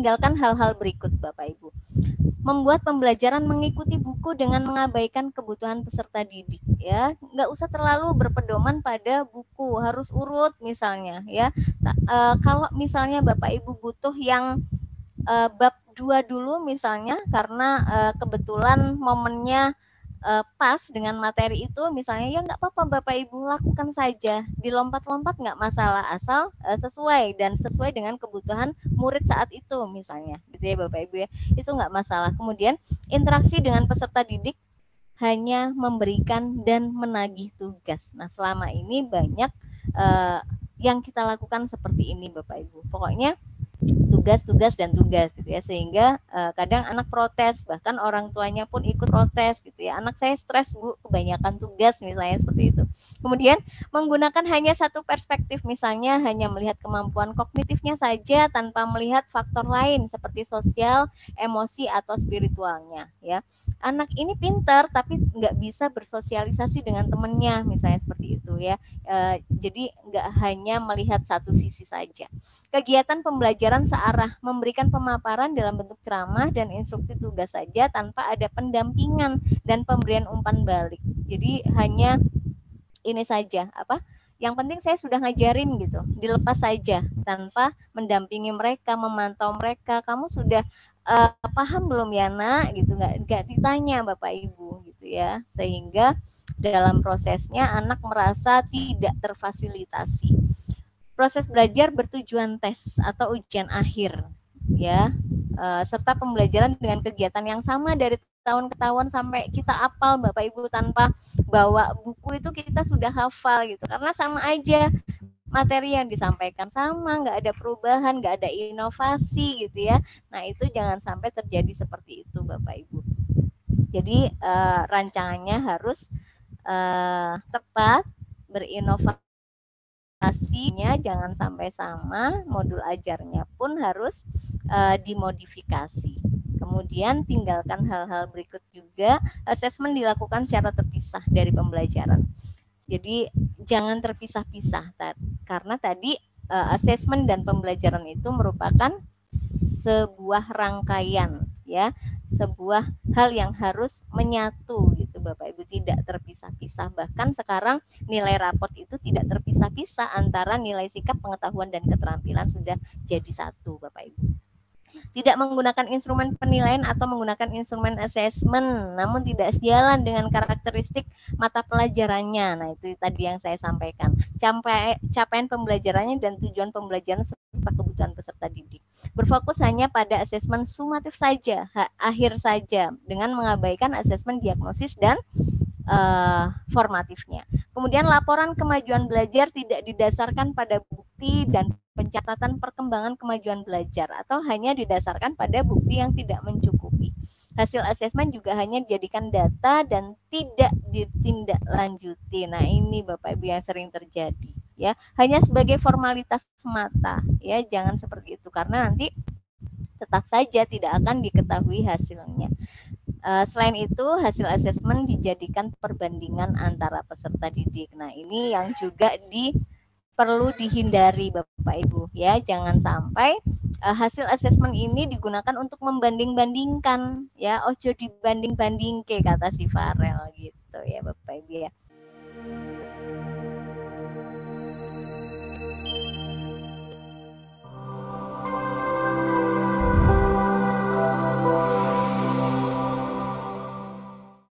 tinggalkan hal-hal berikut Bapak Ibu. Membuat pembelajaran mengikuti buku dengan mengabaikan kebutuhan peserta didik ya. Nggak usah terlalu berpedoman pada buku, harus urut misalnya ya. Kalau misalnya Bapak Ibu butuh yang bab 2 dulu misalnya karena kebetulan momennya pas dengan materi itu misalnya, ya nggak apa-apa Bapak Ibu lakukan saja, dilompat-lompat nggak masalah, asal sesuai dan sesuai dengan kebutuhan murid saat itu misalnya gitu ya Bapak Ibu ya, itu nggak masalah. Kemudian interaksi dengan peserta didik hanya memberikan dan menagih tugas. Nah selama ini banyak yang kita lakukan seperti ini Bapak Ibu, pokoknya tugas dan tugas gitu ya, sehingga kadang anak protes, bahkan orang tuanya pun ikut protes gitu ya, anak saya stres Bu, kebanyakan tugas misalnya seperti itu. Kemudian menggunakan hanya satu perspektif, misalnya hanya melihat kemampuan kognitifnya saja tanpa melihat faktor lain seperti sosial, emosi atau spiritualnya ya. Anak ini pintar tapi nggak bisa bersosialisasi dengan temannya misalnya seperti itu ya. Jadi nggak hanya melihat satu sisi saja. Kegiatan pembelajaran searah, memberikan pemaparan dalam bentuk ceramah dan instruksi tugas saja tanpa ada pendampingan dan pemberian umpan balik. Jadi hanya ini saja, yang penting saya sudah ngajarin gitu, dilepas saja tanpa mendampingi mereka, memantau mereka, kamu sudah paham belum ya nak gitu, nggak ditanya Bapak Ibu gitu ya, sehingga dalam prosesnya anak merasa tidak terfasilitasi. Proses belajar bertujuan tes atau ujian akhir ya, serta pembelajaran dengan kegiatan yang sama dari tahun ke tahun sampai kita hafal Bapak Ibu, tanpa bawa buku itu kita sudah hafal gitu, karena sama aja materi yang disampaikan sama, nggak ada perubahan, nggak ada inovasi gitu ya. Nah itu jangan sampai terjadi seperti itu Bapak Ibu. Jadi rancangannya harus tepat, berinovasi, pastinya jangan sampai sama, modul ajarnya pun harus dimodifikasi. Kemudian tinggalkan hal-hal berikut juga, asesmen dilakukan secara terpisah dari pembelajaran. Jadi jangan terpisah-pisah, karena tadi asesmen dan pembelajaran itu merupakan sebuah rangkaian ya, sebuah hal yang harus menyatu gitu Bapak Ibu, tidak terpisah-pisah. Bahkan sekarang nilai raport itu tidak terpisah-pisah antara nilai sikap, pengetahuan dan keterampilan, sudah jadi satu Bapak Ibu. Tidak menggunakan instrumen penilaian atau menggunakan instrumen assessment, namun tidak sejalan dengan karakteristik mata pelajarannya. Nah, itu tadi yang saya sampaikan. Capaian pembelajarannya dan tujuan pembelajaran serta kebutuhan peserta didik. Berfokus hanya pada asesmen sumatif saja, akhir saja, dengan mengabaikan asesmen diagnosis dan formatifnya. Kemudian laporan kemajuan belajar tidak didasarkan pada bukti dan pencatatan perkembangan kemajuan belajar, atau hanya didasarkan pada bukti yang tidak mencukupi. Hasil asesmen juga hanya dijadikan data dan tidak ditindaklanjuti. Nah, ini Bapak Ibu yang sering terjadi ya, hanya sebagai formalitas semata ya, jangan seperti itu, karena nanti tetap saja tidak akan diketahui hasilnya. Selain itu, hasil asesmen dijadikan perbandingan antara peserta didik. Nah, ini yang juga perlu dihindari Bapak Ibu ya, jangan sampai hasil asesmen ini digunakan untuk membanding-bandingkan ya, ojo dibanding-banding ke kata si Farel gitu.